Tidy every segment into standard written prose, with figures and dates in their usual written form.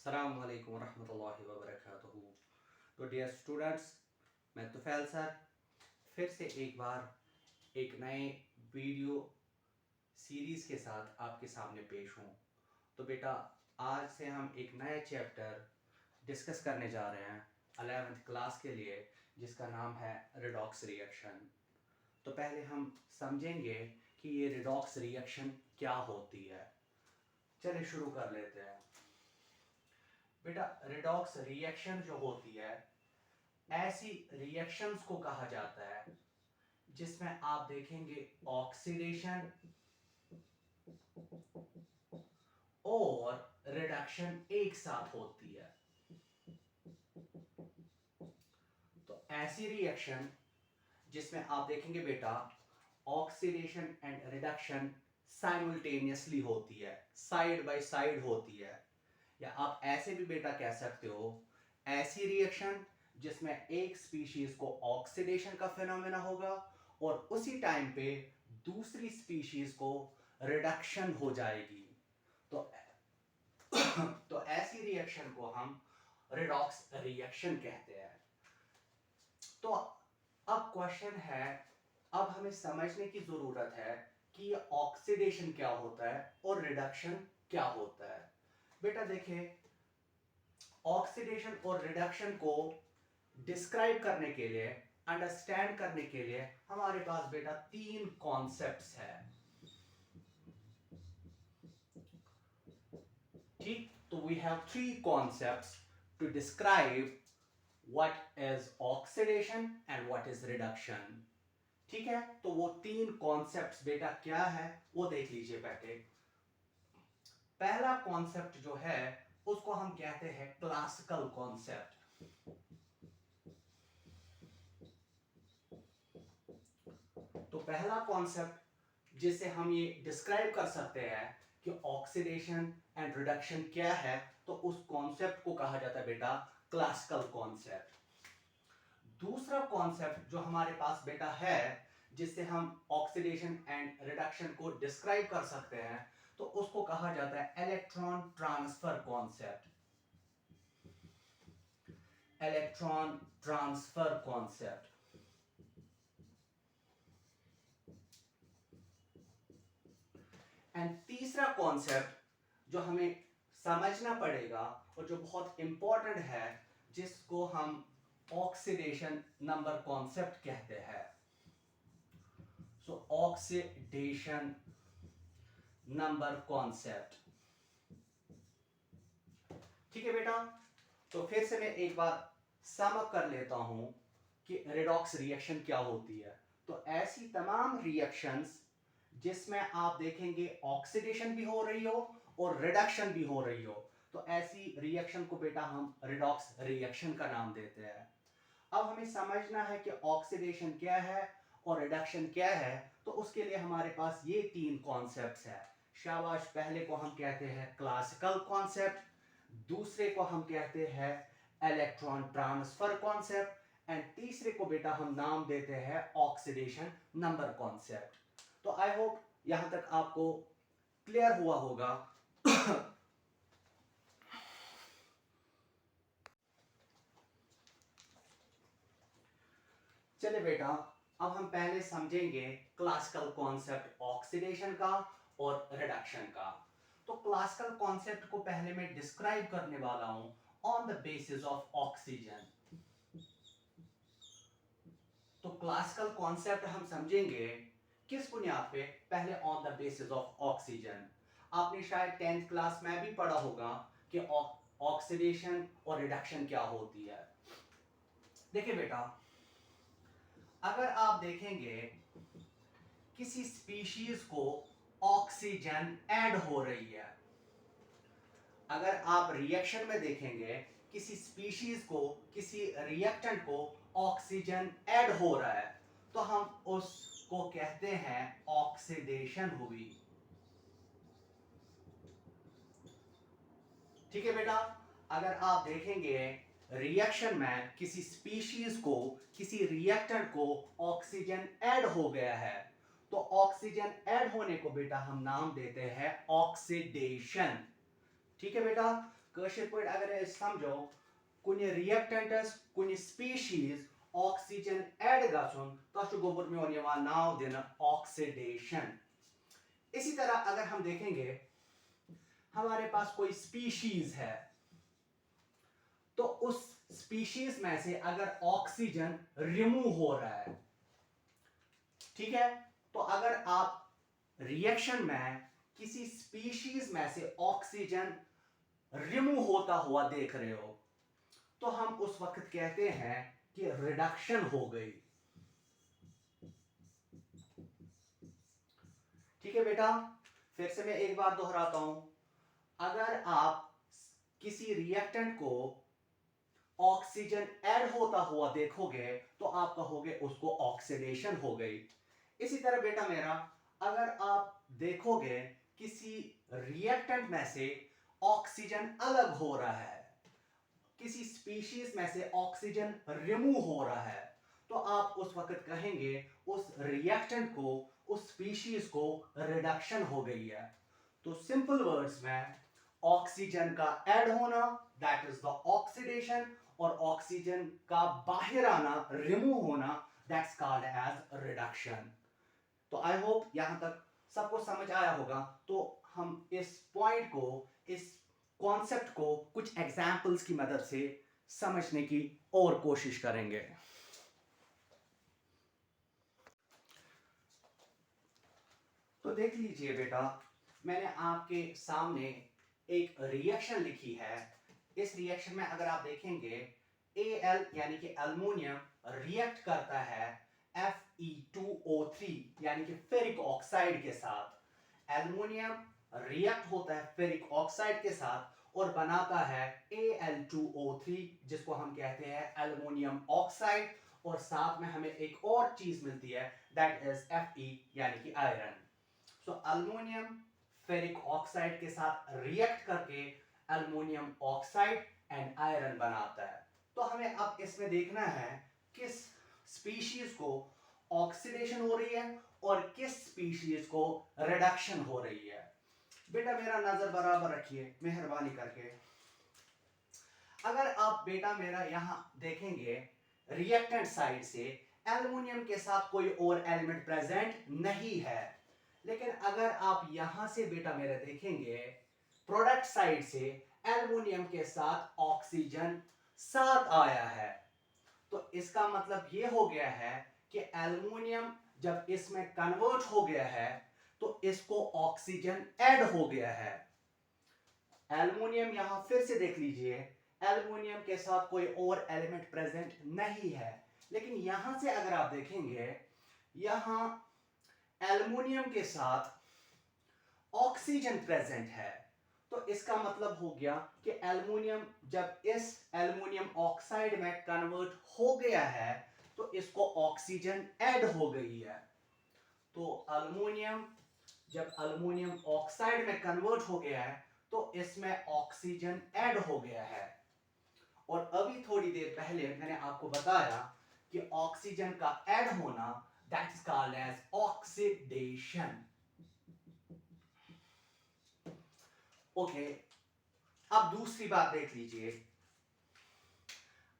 अस्सलाम वालेकुम रहमतुल्लाहि व बरकातुहू। तो डियर स्टूडेंट्स, मैं तुफैल सर फिर से एक बार एक नए वीडियो सीरीज़ के साथ आपके सामने पेश हूँ। तो बेटा, आज से हम एक नया चैप्टर डिस्कस करने जा रहे हैं 11th क्लास के लिए, जिसका नाम है रिडॉक्स रिएक्शन। तो पहले हम समझेंगे कि ये रिडॉक्स रिएक्शन क्या होती है। चलिए शुरू कर लेते हैं। बेटा, रिडॉक्स रिएक्शन जो होती है, ऐसी रिएक्शंस को कहा जाता है जिसमें आप देखेंगे ऑक्सीडेशन और रिडक्शन एक साथ होती है। तो ऐसी रिएक्शन जिसमें आप देखेंगे बेटा ऑक्सीडेशन एंड रिडक्शन साइमल्टेनियसली होती है, साइड बाय साइड होती है। या आप ऐसे भी बेटा कह सकते हो, ऐसी रिएक्शन जिसमें एक स्पीशीज को ऑक्सीडेशन का फिनोमेना होगा और उसी टाइम पे दूसरी स्पीशीज को रिडक्शन हो जाएगी। तो तो ऐसी रिएक्शन को हम रिडॉक्स रिएक्शन कहते हैं। तो अब क्वेश्चन है, अब हमें समझने की जरूरत है कि ये ऑक्सीडेशन क्या होता है और रिडक्शन क्या होता है। बेटा देखिए, ऑक्सीडेशन और रिडक्शन को डिस्क्राइब करने के लिए, अंडरस्टैंड करने के लिए हमारे पास बेटा तीन कॉन्सेप्ट्स है। ठीक, तो we have three concepts to describe what is oxidation and what is reduction. ठीक है, तो वो तीन कॉन्सेप्ट्स बेटा क्या है वो देख लीजिए बेटे। पहला कॉन्सेप्ट जो है उसको हम कहते हैं क्लासिकल कॉन्सेप्ट। तो पहला कॉन्सेप्ट जिससे हम ये डिस्क्राइब कर सकते हैं कि ऑक्सीडेशन एंड रिडक्शन क्या है, तो उस कॉन्सेप्ट को कहा जाता है बेटा क्लासिकल कॉन्सेप्ट। दूसरा कॉन्सेप्ट जो हमारे पास बेटा है जिससे हम ऑक्सीडेशन एंड रिडक्शन को डिस्क्राइब कर सकते हैं, तो उसको कहा जाता है electron transfer concept. Electron transfer concept. And तीसरा कॉन्सेप्ट जो हमें समझना पड़ेगा और जो बहुत इंपॉर्टेंट है, जिसको हम ऑक्सीडेशन नंबर कॉन्सेप्ट कहते हैं। सो ऑक्सीडेशन नंबर कॉन्सेप्ट। ठीक है बेटा, तो फिर से मैं एक बार सम अप कर लेता हूं कि रिडॉक्स रिएक्शन क्या होती है। तो ऐसी तमाम रिएक्शंस जिसमें आप देखेंगे ऑक्सीडेशन भी हो रही हो और रिडक्शन भी हो रही हो, तो ऐसी रिएक्शन को बेटा हम रिडॉक्स रिएक्शन का नाम देते हैं। अब हमें समझना है कि ऑक्सीडेशन क्या है और रिडक्शन क्या है, तो उसके लिए हमारे पास ये तीन कॉन्सेप्ट्स है। शाबाश, पहले को हम कहते हैं क्लासिकल कॉन्सेप्ट, दूसरे को हम कहते हैं इलेक्ट्रॉन ट्रांसफर कॉन्सेप्ट एंड तीसरे को बेटा हम नाम देते हैं ऑक्सीडेशन नंबर कॉन्सेप्ट। तो आई होप यहां तक आपको क्लियर हुआ होगा। चलिए बेटा, अब हम पहले समझेंगे क्लासिकल कॉन्सेप्ट ऑक्सीडेशन का और रिडक्शन का। तो क्लासिकल कॉन्सेप्ट को पहले मैं डिस्क्राइब करने वाला हूं on the basis of oxygen. तो क्लासिकल कॉन्सेप्ट हम समझेंगे किस बुनियाद पे? पहले on the basis of oxygen. आपने शायद 10th क्लास में भी पढ़ा होगा कि ऑक्सीडेशन और रिडक्शन क्या होती है। देखिए बेटा, अगर आप देखेंगे किसी स्पीशीज को ऑक्सीजन ऐड हो रही है, अगर आप रिएक्शन में देखेंगे किसी स्पीशीज को, किसी रिएक्टेंट को ऑक्सीजन ऐड हो रहा है, तो हम उसको कहते हैं ऑक्सीडेशन हुई। ठीक है बेटा, अगर आप देखेंगे रिएक्शन में किसी स्पीशीज को, किसी रिएक्टेंट को ऑक्सीजन ऐड हो गया है, तो ऑक्सीजन ऐड होने को बेटा हम नाम देते हैं ऑक्सीडेशन। ठीक है बेटा, कशिर पॉइंट अगर समझो कुन रिएक्टेंटस कुन स्पीशीज ऑक्सीजन ऐड गछुन तस गोबर में और नाव दिन ऑक्सीडेशन। इसी तरह अगर हम देखेंगे हमारे पास कोई स्पीशीज है तो उस स्पीशीज में से अगर ऑक्सीजन रिमूव हो रहा है, ठीक है, तो अगर आप रिएक्शन में किसी स्पीशीज में से ऑक्सीजन रिमूव होता हुआ देख रहे हो तो हम उस वक्त कहते हैं कि रिडक्शन हो गई। ठीक है बेटा, फिर से मैं एक बार दोहराता हूं, अगर आप किसी रिएक्टेंट को ऑक्सीजन ऐड होता हुआ देखोगे तो आप कहोगे उसको ऑक्सीडेशन हो गई। इसी तरह बेटा मेरा अगर आप देखोगे किसी रिएक्टेंट में से ऑक्सीजन अलग हो रहा है, किसी स्पीशीज में से ऑक्सीजन रिमूव हो रहा है, तो आप उस वक्त कहेंगे उस रिएक्टेंट को, उस स्पीशीज को रिडक्शन हो गई है। तो सिंपल वर्ड्स में ऑक्सीजन का ऐड होना दैट इज द ऑक्सीडेशन और ऑक्सीजन का बाहर आना रिमूव होना दैट्स कॉल्ड एज रिडक्शन। तो आई होप यहां तक सबको समझ आया होगा। तो हम इस पॉइंट को, इस कॉन्सेप्ट को कुछ एग्जाम्पल्स की मदद से समझने की और कोशिश करेंगे। तो देख लीजिए बेटा, मैंने आपके सामने एक रिएक्शन लिखी है। इस रिएक्शन में अगर आप देखेंगे Al यानी कि एल्युमिनियम रिएक्ट करता है Fe2O3 यानी कि फेरिक ऑक्साइड के साथ। एल्युमिनियम रिएक्ट होता है फेरिक ऑक्साइड के साथ और बनाता है Al2O3 जिसको हम कहते हैं एल्युमिनियम ऑक्साइड, और साथ में हमें एक और चीज मिलती है दैट इज Fe यानी कि आयरन। सो एल्युमिनियम फेरिक ऑक्साइड के साथ रिएक्ट करके एल्युमिनियम ऑक्साइड एंड आयरन बनाता है। तो हमें अब इसमें देखना है किस स्पीशीज को ऑक्सीडेशन हो रही है और किस स्पीशीज को रिडक्शन हो रही है। बेटा मेरा नजर बराबर रखिए मेहरबानी करके। अगर आप बेटा मेरा यहां देखेंगे रिएक्टेंट साइड से एल्युमिनियम के साथ कोई और एलिमेंट प्रेजेंट नहीं है, लेकिन अगर आप यहां से बेटा मेरा देखेंगे प्रोडक्ट साइड से एल्युमिनियम के साथ ऑक्सीजन साथ आया है, तो इसका मतलब ये हो गया है कि एल्युमिनियम जब इसमें कन्वर्ट हो गया है तो इसको ऑक्सीजन ऐड हो गया है। एल्युमिनियम यहां फिर से देख लीजिए, एल्युमिनियम के साथ कोई और एलिमेंट प्रेजेंट नहीं है, लेकिन यहां से अगर आप देखेंगे यहां एल्युमिनियम के साथ ऑक्सीजन प्रेजेंट है, तो इसका मतलब हो गया कि एल्युमिनियम जब इस एल्युमिनियम ऑक्साइड में कन्वर्ट हो गया है तो इसको ऑक्सीजन ऐड हो गई है। तो एल्युमिनियम जब एल्युमिनियम ऑक्साइड में कन्वर्ट हो गया है तो इसमें ऑक्सीजन ऐड हो गया है। और अभी थोड़ी देर पहले मैंने आपको बताया कि ऑक्सीजन का ऐड होना that is called as oxidation. Okay, अब दूसरी बात देख लीजिए।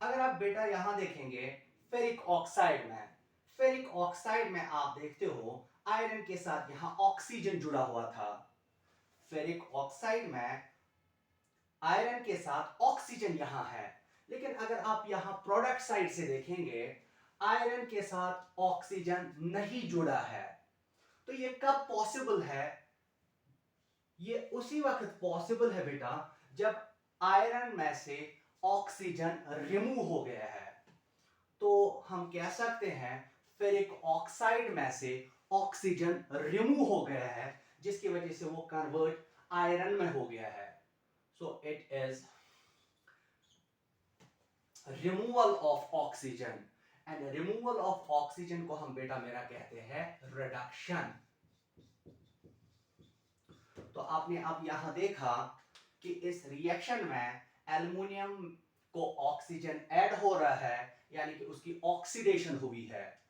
अगर आप बेटा यहां देखेंगे फेरिक ऑक्साइड में आप देखते हो आयरन के साथ यहां ऑक्सीजन जुड़ा हुआ था। फेरिक ऑक्साइड में आयरन के साथ ऑक्सीजन यहां है, लेकिन अगर आप यहां प्रोडक्ट साइड से देखेंगे आयरन के साथ ऑक्सीजन नहीं जुड़ा है। तो ये कब पॉसिबल है? ये उसी वक्त पॉसिबल है बेटा जब आयरन में से ऑक्सीजन रिमूव हो गया है। तो हम कह सकते हैं फेरिक ऑक्साइड में से ऑक्सीजन रिमूव हो गया है जिसकी वजह से वो कन्वर्ट आयरन में हो गया है। So it is removal of oxygen, and removal of oxygen को हम बेटा मेरा कहते हैं रिडक्शन। तो आपने अब यहां देखा कि इस रिएक्शन में एल्युमिनियम को ऑक्सीजन ऐड हो रहा है यानी कि उसकी ऑक्सीडेशन हुई है।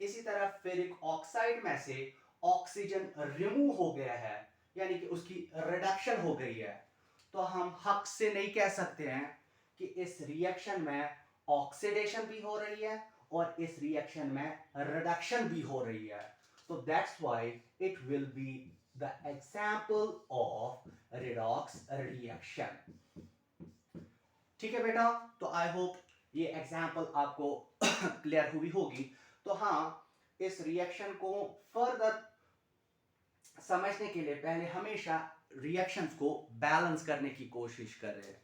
इसी तरह फेरिक ऑक्साइड में से ऑक्सीजन रिमूव हो गया है यानी कि उसकी रिडक्शन हो गई है। तो हम हक से नहीं कह सकते हैं कि इस रिएक्शन में ऑक्सीडेशन भी हो रही है और इस रिएक्शन में रिडक्शन भी हो रही है। तो that's why it will be the example of redox reaction. ठीक है बेटा, तो आई होप ये एग्जाम्पल आपको क्लियर हुई होगी। तो हाँ, इस रिएक्शन को फर्दर समझने के लिए पहले हमेशा रिएक्शंस को बैलेंस करने की कोशिश करें।